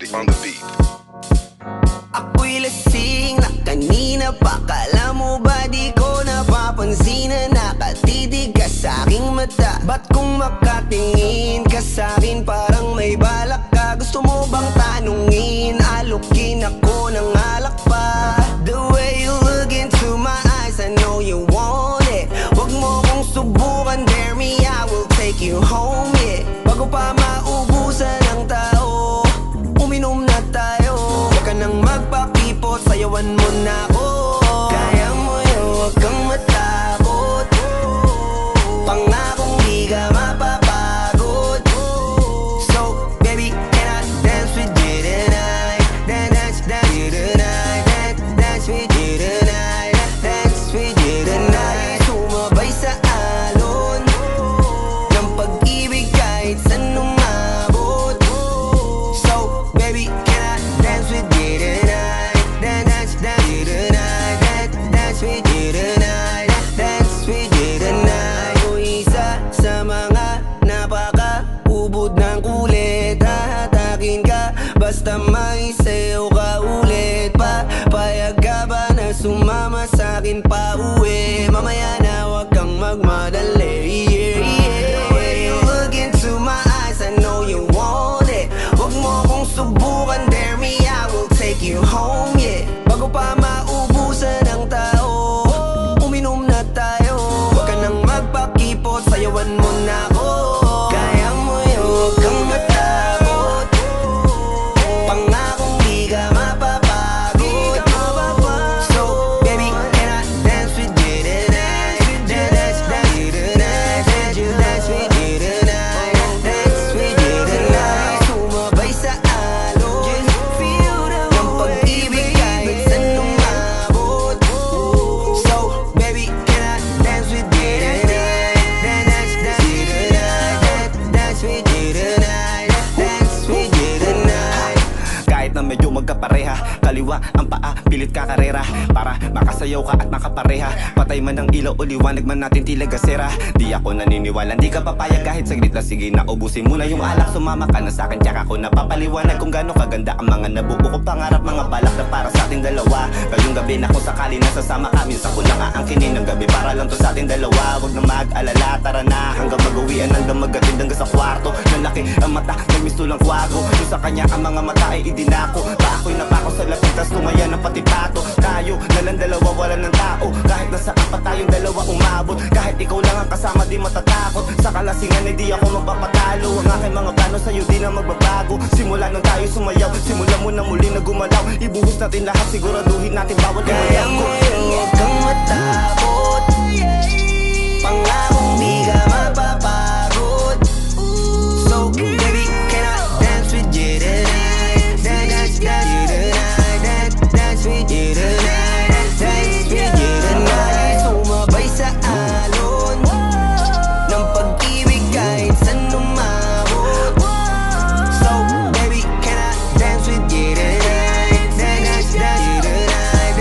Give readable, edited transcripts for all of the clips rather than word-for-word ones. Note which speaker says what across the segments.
Speaker 1: the beat.
Speaker 2: Ako'y lasing na kanina pa. Kala mo ba di ko napapansin na nakatitig ka sa'king mata? Ba't kung makatingin ka sa'kin parang may balak ka? Gusto mo bang tanungin? Alukin ako ng alak pa. The way you look into my eyes, I know you want it. Wag mo kong subukan, dare me, I will take you home, yeah. Bago pa maubusan ng tao, uminom na tayo. Huwag ka nang magpakipot, sayawan mo na ako. Kaya mo yun, huwag kang matakot. Pangakong di ka mapapagod. So, baby, can I dance with you tonight? Dance with you tonight. Dance with you tonight. Dance with you tonight. Sumabay sa alon ng pag-ibig kahit saan umabot. So, baby, can I dance with you tonight? Dance with you tonight. Dance with you tonight. Dance with you tonight. O isa sa mga napaka-ubod ng kulit. Hahatakin ka basta may sayo ka ulit. Payag ka ba na sumama sa'kin pa uwi? Mamaya na wag kang magmadali, yeah, yeah. The way you look into my eyes, I know you want it. Wag mo kong subukan, dare me, I will take you home, yeah. Bago pa maubusan ng tao, uminom na tayo. Wag ka nang magpakipot, sayawan mo na ako. Kaya mo yun, wag kang matakot. Pangakong di ka mapapagod. So, baby, can I dance with you tonight? Dance with you tonight. Dance with you tonight. Dance with you tonight. Sumabay sa alon ng pag-ibig kahit saan umabot. So, baby, can I dance with you tonight? Dance with you tonight. Dance with you tonight. Dance with you tonight.
Speaker 3: Kahit na medyo magkapareha, kaliwa ang paa, pilit ka karera para makasayaw ka at makapareha. Patay man ang ilaw o liwanag man natin tila gasera. Di ako naniniwala, di ka papayag kahit saglit na. Sige na, ubusin mo na yung alak. Sumama ka na sa'kin, tsaka ko napapaliwanag kung gaano kaganda ang mga nabuo ko pangarap. Mga balak na para sa ating dalawa. Ngayong gabi na kung sakali nasasama kami, sa ko lang aangkinin ng gabi para lang to sa ating dalawa. Huwag na mag-alala, tara na hanggang mag-uwian, hanggang magatid hanggang sa kwarto. Lalaki ang mata, may misto lang kwago. Yung sa kanya ang mga mata ay idinako. Ako'y napako sa lating, tas tumayan ng pati pato. Tayo, nalang dalawa, wala ng tao. Kahit nasa apat tayong dalawa umabot. Kahit ikaw lang ang kasama, di matatakot. Sa kalasingan ay di ako magpapatalo. Ang aking mga plano sa'yo di na magbabago. Simula nung tayo sumayaw, simula mo na muli na gumalaw. Ibuhos natin lahat, siguraduhin natin bawat
Speaker 2: Kaya mo yun, huwag kang matakot. Pangakong di ka mapapagod. So, baby, can I dance with you tonight? Dance with you tonight. Dance with you tonight. Dance with you tonight. Sumabay sa alon ng pag-ibig kahit saan umabot. So, baby, can I dance with you tonight? Dance with you tonight.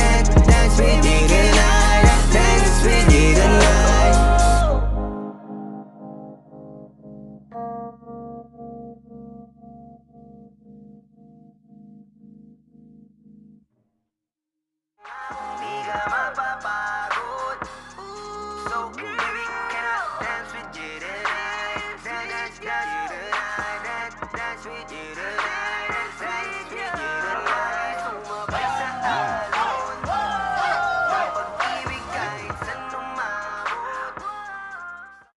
Speaker 2: Dance with you tonight. Dance with you tonight. Di ka mapapagod. So, baby, can I dance with you tonight? Dance with you tonight. Dance with you